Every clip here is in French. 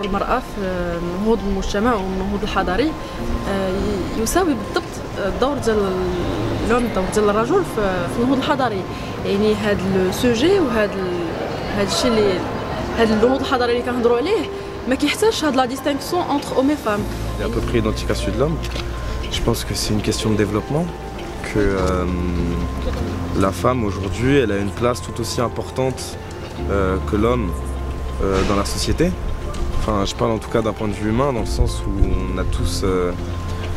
المرأة في نهوض المجتمع والنهوض الحضاري يساوي بالضبط الدور ديال اليوم الدور ديال الرجل في النهوض الحضاري. يعني هذا السوجي وهذا الشيء اللي هذا النهوض الحضاري اللي كنهضروا عليه ما كيحتاجش هاد لا ديستينكسيون entre hommes et femmes. Il est à peu près identique à celui de l'homme. Je pense que c'est une question de développement, que la femme aujourd'hui elle a une place tout aussi importante que l'homme dans la société. Enfin, je parle en tout cas d'un point de vue humain, dans le sens où on a tous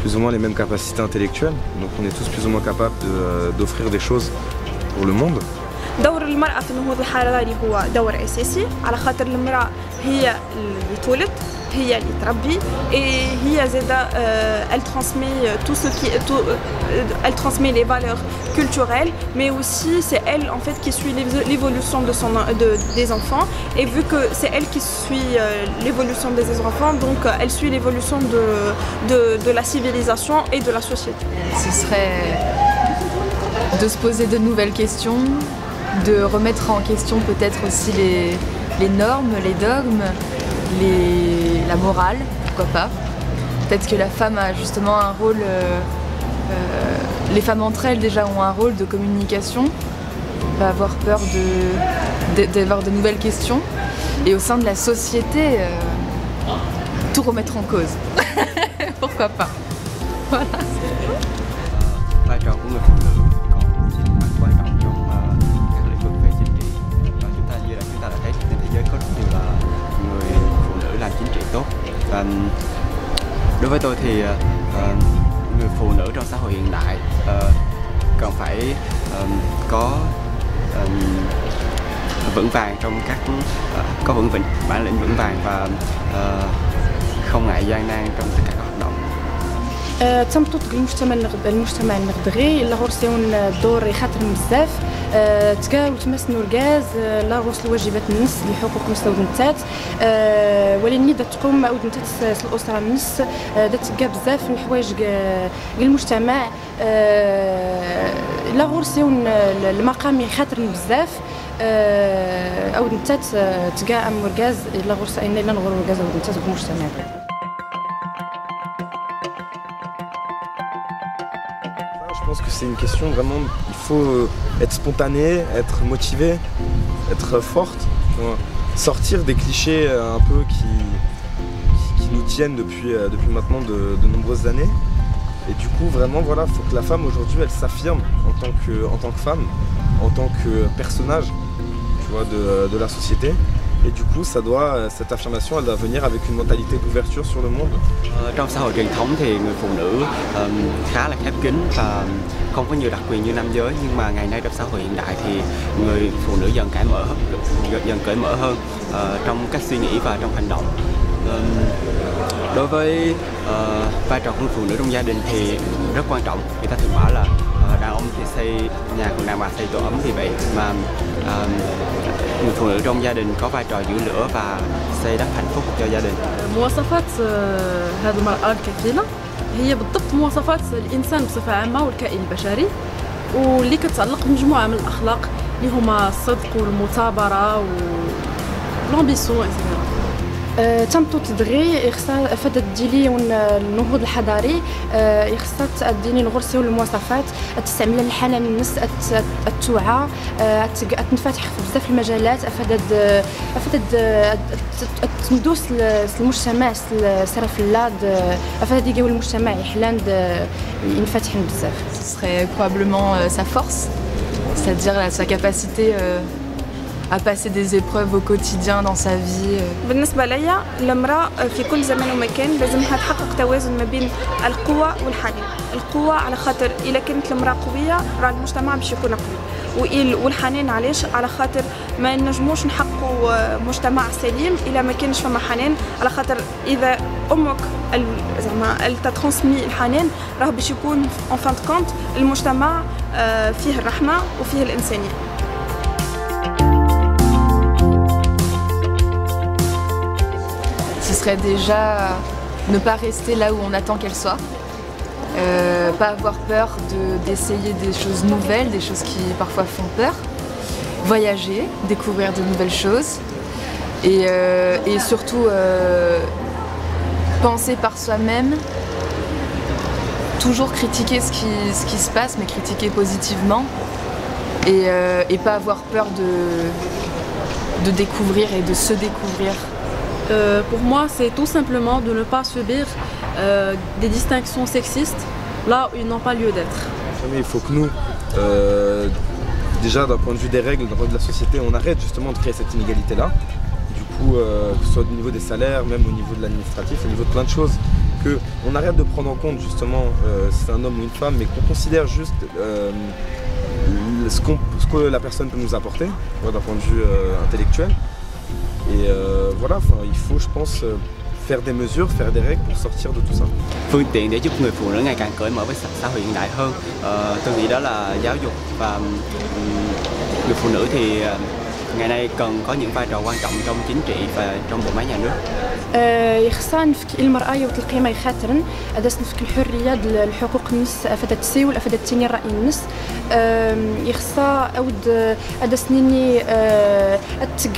plus ou moins les mêmes capacités intellectuelles, donc on est tous plus ou moins capables d'offrir des choses pour le monde. دور المرأة في النهوض الحضاري هو دور أساسي، على خاطر المرأة هي اللي تولد، هي اللي تربي، هي زادا elle transmet tout ce qui elle transmet les valeurs culturelles, mais aussi c'est elle en fait qui suit l'évolution des enfants, et vu que c'est elle qui suit l'évolution des enfants, donc elle suit l'évolution de la civilisation et de la société. Ce serait de se poser de nouvelles questions, de remettre en question peut-être aussi les normes, les dogmes, la morale, pourquoi pas. Peut-être que la femme a justement un rôle, les femmes entre elles déjà ont un rôle de communication, pas avoir peur d'avoir de nouvelles questions, et au sein de la société, tout remettre en cause. Pourquoi pas. Voilà. Vai trò của người phụ nữ còn rất quan trọng trong các lĩnh vực về chính trị. Và chúng ta đã thấy trên thế giới có rất nhiều là người phụ nữ làm chính trị tốt. Và đối với tôi thì người phụ nữ trong xã hội hiện đại cần phải có vững vàng trong có bản lĩnh vững vàng và không ngại gian nan trong tất cả các hoạt động. تمطط المجتمع المغربي لا غورسيون الدور يخاطر بزاف تكا وتمسنوا الغاز لا غورس الواجبات النس لحقوق نساء وبنات ولكن دا تقوم ودنتات الاسره النس دا تلقى بزاف من الحوايج للمجتمع لا غورسيون المقام يخاطر بزاف او دنتات تلقى ام الغاز لا غورس ان لا نغور الغاز ودنتات في المجتمع. Je pense que c'est une question vraiment, il faut être spontané, être motivé, être forte, sortir des clichés un peu qui nous tiennent depuis maintenant de nombreuses années. Et du coup vraiment voilà, il faut que la femme aujourd'hui elle s'affirme en tant que femme, en tant que personnage, tu vois, de la société. Et du coup, cette affirmation, elle doit venir avec une mentalité d'ouverture sur le monde. Trong xã hội truyền thống thì người phụ nữ khá là khép kín và không có nhiều đặc quyền như nam giới, nhưng mà ngày nay trong xã hội hiện đại thì người phụ nữ dần cởi mở hơn trong cách suy nghĩ và trong hành động. Đối với vai trò của người phụ nữ trong gia đình thì rất quan trọng. Người ta thường bảo là đàn ông thì xây nhà, còn đàn bà xây tổ ấm, thì vậy mà người phụ nữ trong gia đình có vai trò giữ lửa và xây đắp hạnh phúc cho gia đình. مواصفات هذه المرأة الكفيلة هي بالضبط مواصفات الإنسان بصفة عامة والكائن البشري، واللي كتعلق بمجموعة من الأخلاق اللي هما الصدق والمثابرة والامبيسيون. تمطط دغي خصها فدت ديلي النهوض الحضاري خصها تديني نغرسيو المواصفات تستعمل الحنان الناس التوعى تنفتح في بزاف المجالات تندوس المجتمع صرف اللاد افادت يجيو المجتمع يحلان ينفتحن بزاف. Ce serait probablement sa force, c'est-à-dire sa capacité à passer des épreuves au quotidien dans sa vie. بالنسبة ليا المرأة في كل زمان ومكان لازمها تحقق توازن ما بين القوة والحنان. القوة على خاطر إذا كانت المرأة قوية راه المجتمع باش يكون قوي، والحنان علاش؟ على خاطر ما نجموش نحققوا مجتمع سليم إلا ما كانش فما حنان، على خاطر إذا أمك زعما تترانسمي الحنان راه باش يكون en fin de compte المجتمع فيه الرحمة وفيه الإنسانية. Ce serait déjà ne pas rester là où on attend qu'elle soit, pas avoir peur d'essayer des choses nouvelles, des choses qui parfois font peur, voyager, découvrir de nouvelles choses et surtout penser par soi-même, toujours critiquer ce qui se passe, mais critiquer positivement et pas avoir peur de découvrir et de se découvrir. Pour moi, c'est tout simplement de ne pas subir des distinctions sexistes là où ils n'ont pas lieu d'être. Il faut que nous, déjà d'un point de vue des règles, d'un point de vue de la société, on arrête justement de créer cette inégalité-là. Du coup, que ce soit au niveau des salaires, même au niveau de l'administratif, au niveau de plein de choses, qu'on arrête de prendre en compte justement si c'est un homme ou une femme, mais qu'on considère juste ce que la personne peut nous apporter, d'un point de vue intellectuel. Et voilà, il faut, je pense, faire des mesures, faire des règles pour sortir de tout ça. Phương tiện để giúp người phụ nữ ngày càng cởi mở với xã hội hiện đại hơn, tôi nghĩ đó là giáo dục, và người phụ nữ thì ngày nay cần có những vai trò quan trọng trong chính trị và trong bộ máy nhà nước. يخصها نفك المرأة يوت القيمة خاطرا أداس نفك الحرية الحقوق الناس أفادت تسيول أفادت تاني الرأي الناس يخصها أود أداس نيني أتق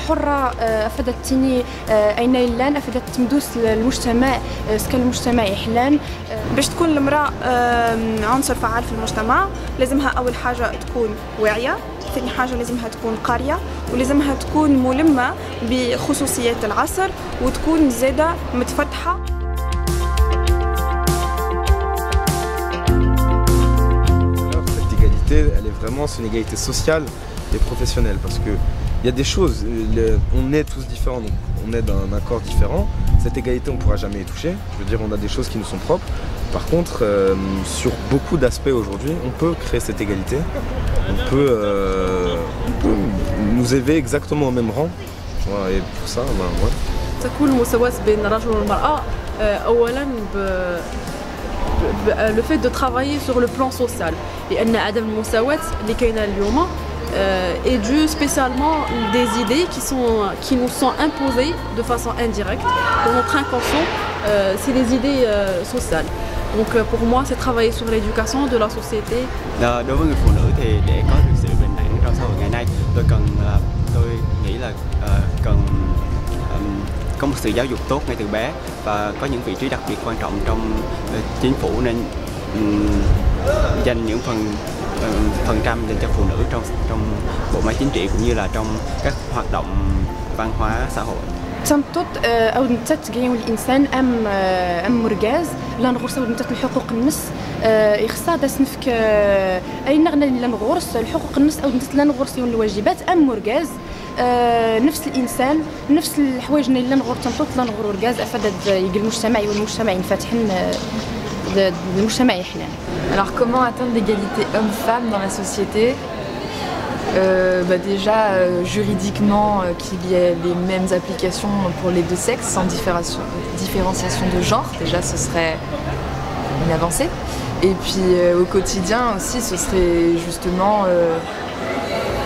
حرة أفادت تاني أين اللان أفادت تمدوس المجتمع سكان المجتمع يحلان باش تكون المرأة عنصر فعال في المجتمع لازمها أول حاجة تكون واعية، ثاني حاجة لازمها تكون قارية ولازمها تكون ملمة بخصوصيات العصر وتكون زادة متفتحة. Cette égalité, elle est vraiment une égalité sociale et professionnelle parce que il y a des choses, on est tous différents, donc on est d'un corps différent. Cette égalité, on ne pourra jamais y toucher. Je veux dire, on a des choses qui nous sont propres. Par contre, sur beaucoup d'aspects aujourd'hui, on peut créer cette égalité. On peut nous élever exactement au même rang. Et pour ça, ouais. تكون المساواة بين الرجل والمرأة أولاً le fait de travailler sur le plan social لأن عدم المساواة اللي كاينة اليوم est dû spécialement des idées qui nous sont imposées de façon indirecte dans notre inconscient, c'est des idées sociales. Donc pour moi c'est travailler sur l'éducation de la société. Đối với người phụ nữ thì để có được sự bình đẳng trong xã hội ngày nay, tôi nghĩ là cần có một sự giáo dục tốt ngay từ bé và có những vị trí đặc biệt quan trọng trong chính phủ nên dành những phần trăm dành cho phụ nữ trong bộ máy chính trị cũng như là trong các hoạt động văn hóa xã hội. تنطط او نتات كاين الانسان ام مركاز لا نغرس نتات الحقوق الناس يخصها داس نفك اي نغنى لا نغرس الحقوق الناس او نتات لا نغرس الواجبات ام مركاز نفس الانسان نفس الحوايج اللي نغور تنطط لا نغور مركاز افادت يقل المجتمع والمجتمع ينفتحن المجتمع يحلان. Alors comment atteindre l'égalité homme-femme dans la société? Déjà juridiquement qu'il y ait les mêmes applications pour les deux sexes sans différenciation de genre, déjà ce serait une avancée. Et puis au quotidien aussi ce serait justement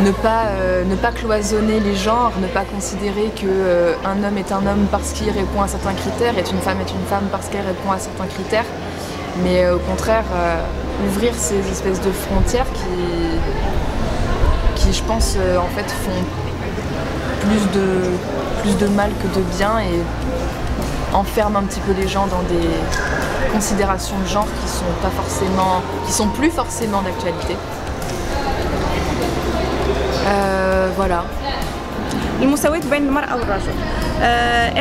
ne pas cloisonner les genres, ne pas considérer qu'un homme est un homme parce qu'il répond à certains critères et une femme est une femme parce qu'elle répond à certains critères, mais au contraire ouvrir ces espèces de frontières qui je pense en fait font plus de mal que de bien et enferment un petit peu les gens dans des considérations de genre qui sont plus forcément d'actualité. Voilà. المساواة بين المرأة والرجل.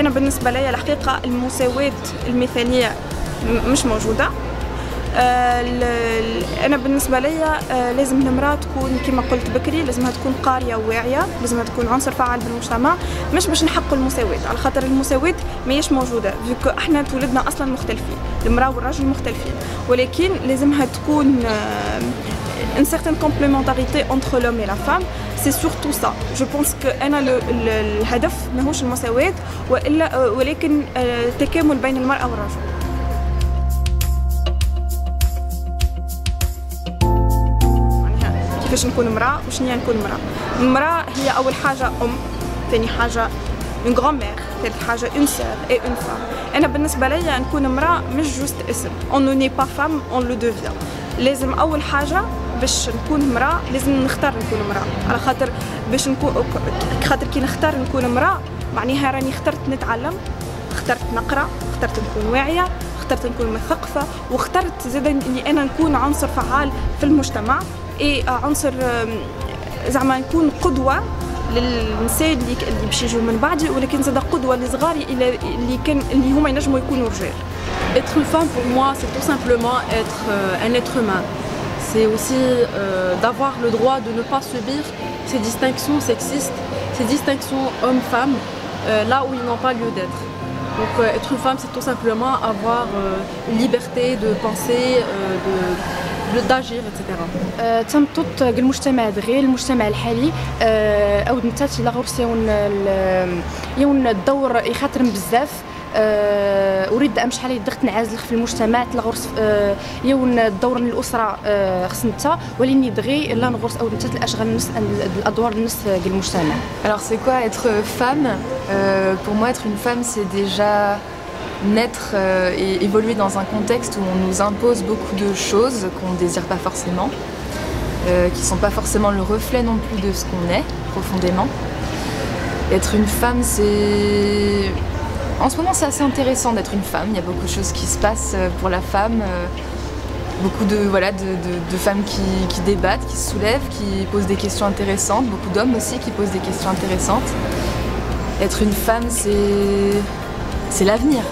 أنا بالنسبة لي الحقيقة المساواة المثالية مش موجودة. أنا بالنسبة لي لازم المرأة تكون كما قلت بكري لازمها تكون قارية وواعية، لازمها تكون عنصر فعال بالمجتمع، مش باش نحققوا المساواة، على خاطر المساواة ماهيش موجودة، فيك احنا تولدنا أصلا مختلفين، المرأة والرجل مختلفين، ولكن لازمها تكون une certaine complémentarité entre l'homme et la femme. C'est surtout ça. Je pense que أنا الهدف ماهوش المساواة ولكن التكامل بين المرأة والرجل. كيفاش نكون امرأة وشنو نكون امرأة؟ المرأة هي أول حاجة ثاني حاجة une grand-mère، ثالث حاجة une sœur et une femme. أنا بالنسبة لي نكون امرأة مش جوست اسم. On ne naît pas femme, on le devient. لازم أول حاجة باش نكون امرأة لازم نختار نكون امرأة، على خاطر باش نكون خاطر كي نختار نكون امرأة معناها راني اخترت نتعلم، اخترت نقرأ، اخترت نكون واعية، اخترت نكون مثقفة، واخترت زادا اني انا نكون عنصر فعال في المجتمع، عنصر زعما نكون قدوة للنساء اللي باش يجوا من بعدي، ولكن زادا قدوة لصغاري اللي هما ينجموا يكونوا رجال. Être une femme pour moi c'est tout simplement être un être humain. C'est aussi d'avoir le droit de ne pas subir ces distinctions sexistes, ces distinctions hommes-femmes, là où ils n'ont pas lieu d'être. Donc être une femme c'est tout simplement avoir une liberté de penser, d'agir etc. تمطط المجتمع غير المجتمع الحالي او نتات الى غرس يون الدور يخاطرم بزاف اريد امشي حالي دغت نعازل في المجتمع تلغرس يون الدور الاسره خصنتا وليني دغي لا نغرس او نتات الاشغال نص الادوار النص المجتمع. Alors c'est quoi être femme? Pour moi être une femme c'est déjà naître et évoluer dans un contexte où on nous impose beaucoup de choses qu'on ne désire pas forcément, qui ne sont pas forcément le reflet non plus de ce qu'on est profondément. Être une femme c'est... En ce moment c'est assez intéressant d'être une femme, il y a beaucoup de choses qui se passent pour la femme, beaucoup de femmes qui débattent, qui se soulèvent, qui posent des questions intéressantes, beaucoup d'hommes aussi qui posent des questions intéressantes. Être une femme c'est l'avenir.